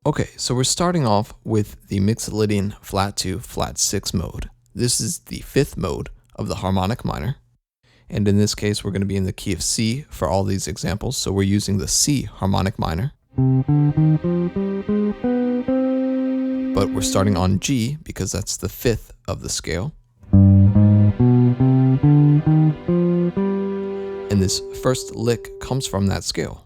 Okay, so we're starting off with the Mixolydian flat 2, flat 6 mode. This is the 5th mode of the harmonic minor. And in this case, we're going to be in the key of C for all these examples. So we're using the C harmonic minor. But we're starting on G because that's the 5th of the scale. And this first lick comes from that scale.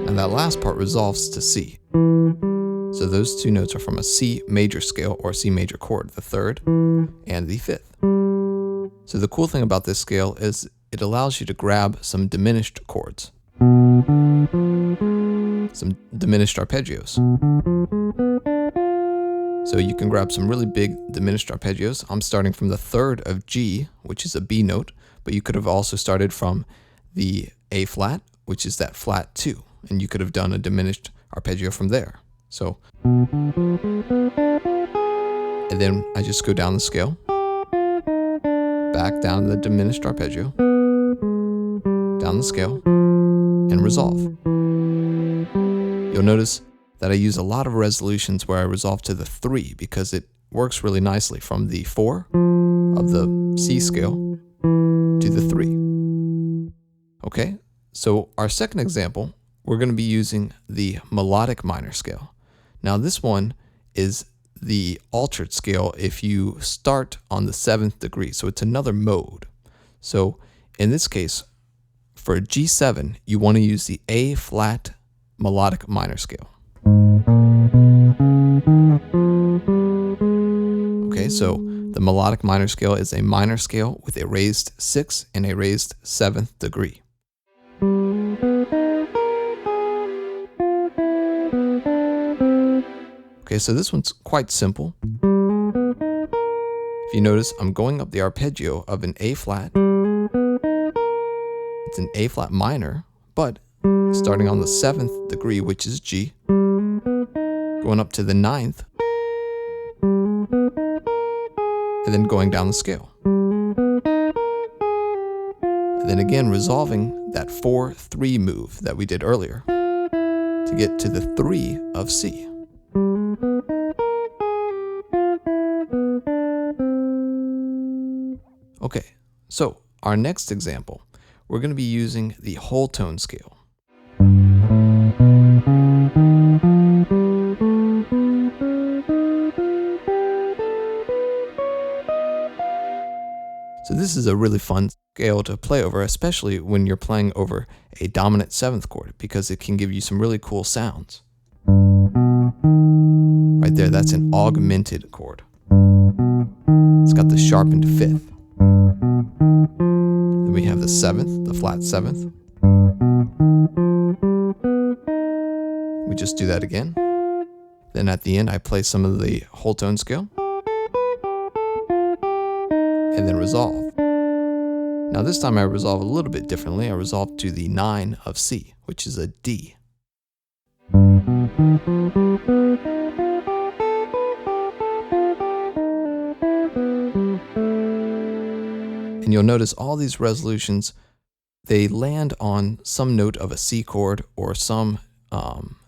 And that last part resolves to C. So those two notes are from a C major scale or C major chord, the 3rd and the 5th. So the cool thing about this scale is it allows you to grab some diminished chords, some diminished arpeggios. So you can grab some really big diminished arpeggios. I'm starting from the 3rd of G, which is a B note, but you could have also started from the A flat, which is that flat 2, and you could have done a diminished arpeggio from there. So, and then I just go down the scale, back down the diminished arpeggio, down the scale, and resolve. You'll notice that I use a lot of resolutions where I resolve to the 3 because it works really nicely from the 4 of the C scale to the 3. Okay, so our second example, we're going to be using the melodic minor scale. Now this one is the altered scale if you start on the 7th degree, so it's another mode. So in this case, for G7, you want to use the A flat melodic minor scale. Okay, so the melodic minor scale is a minor scale with a raised 6th and a raised 7th degree. Okay, so this one's quite simple. If you notice, I'm going up the arpeggio of an A flat. It's an A flat minor, but starting on the 7th degree, which is G, going up to the 9th, and then going down the scale. And then again, resolving that 4-3 move that we did earlier to get to the 3 of C. Okay, so our next example, we're going to be using the whole tone scale. So this is a really fun scale to play over, especially when you're playing over a dominant 7th chord, because it can give you some really cool sounds. Right there, that's an augmented chord. It's got the sharpened 5th. Then we have the 7th, the flat 7th. We just do that again. Then at the end, I play some of the whole tone scale. And then resolve. Now this time I resolve a little bit differently. I resolve to the 9 of C, which is a D. And you'll notice all these resolutions, they land on some note of a C chord or some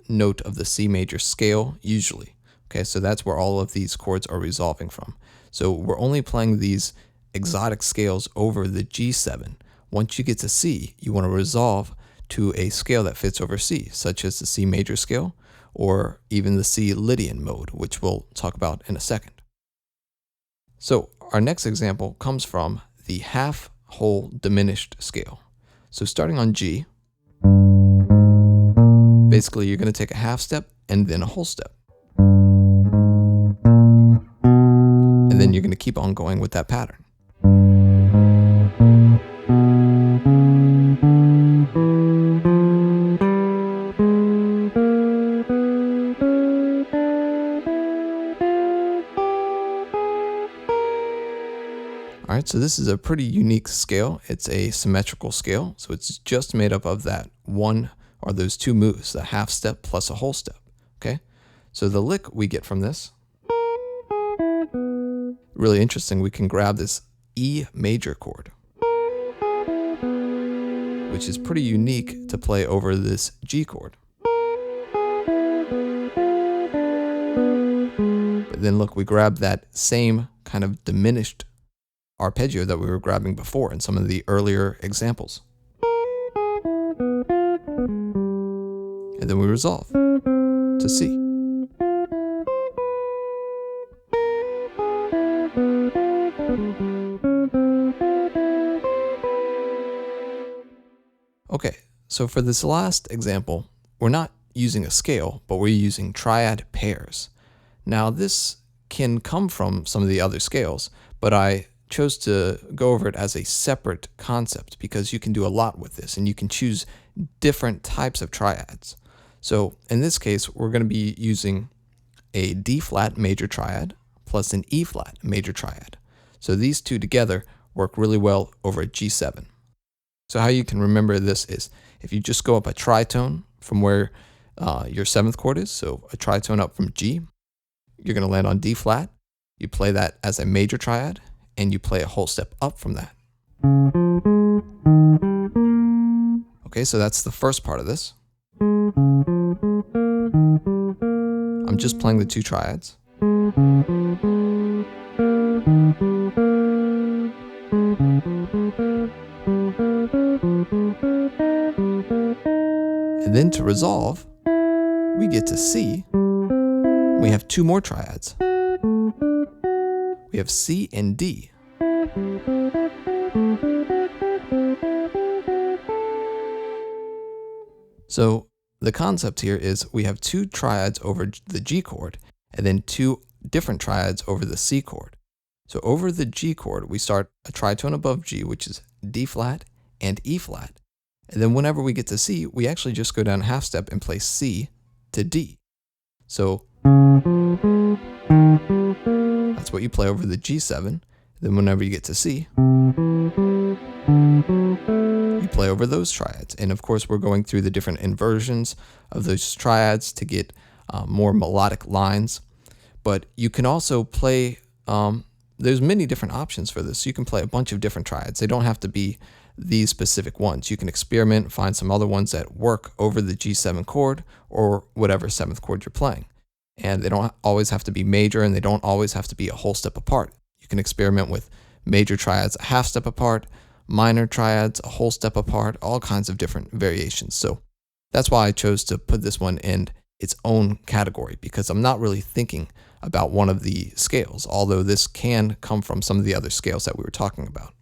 note of the C major scale, usually. Okay, so that's where all of these chords are resolving from. So we're only playing these exotic scales over the G7. Once you get to C, you want to resolve to a scale that fits over C, such as the C major scale or even the C Lydian mode, which we'll talk about in a second. So our next example comes from the half whole diminished scale. So starting on G, basically you're going to take a half step and then a whole step. And then you're going to keep on going with that pattern. All right, so this is a pretty unique scale. It's a symmetrical scale, so it's just made up of that one or those two moves, the half step plus a whole step, okay? So the lick we get from this, really interesting, we can grab this E major chord, which is pretty unique to play over this G chord. But then look, we grab that same kind of diminished arpeggio that we were grabbing before in some of the earlier examples. And then we resolve to C. Okay, so for this last example, we're not using a scale, but we're using triad pairs. Now this can come from some of the other scales, but I chose to go over it as a separate concept because you can do a lot with this and you can choose different types of triads. So in this case, we're going to be using a D flat major triad plus an E flat major triad. So these two together work really well over a G7. So how you can remember this is if you just go up a tritone from where your 7th chord is, so a tritone up from G, you're going to land on D flat, you play that as a major triad, and you play a whole step up from that. Okay, so that's the first part of this. I'm just playing the two triads. And then to resolve, we get to C. We have two more triads. We have C and D. So the concept here is we have two triads over the G chord and then two different triads over the C chord. So over the G chord, we start a tritone above G, which is D flat and E flat. And then whenever we get to C, we actually just go down a half step and play C to D. So that's what you play over the G7. Then whenever you get to C, you play over those triads. And of course, we're going through the different inversions of those triads to get more melodic lines. But you can also play, there's many different options for this. You can play a bunch of different triads. They don't have to be these specific ones. You can experiment, find some other ones that work over the G7 chord or whatever 7th chord you're playing. And they don't always have to be major and they don't always have to be a whole step apart. You can experiment with major triads a half step apart, minor triads a whole step apart, all kinds of different variations. So that's why I chose to put this one in its own category, because I'm not really thinking about one of the scales, although this can come from some of the other scales that we were talking about.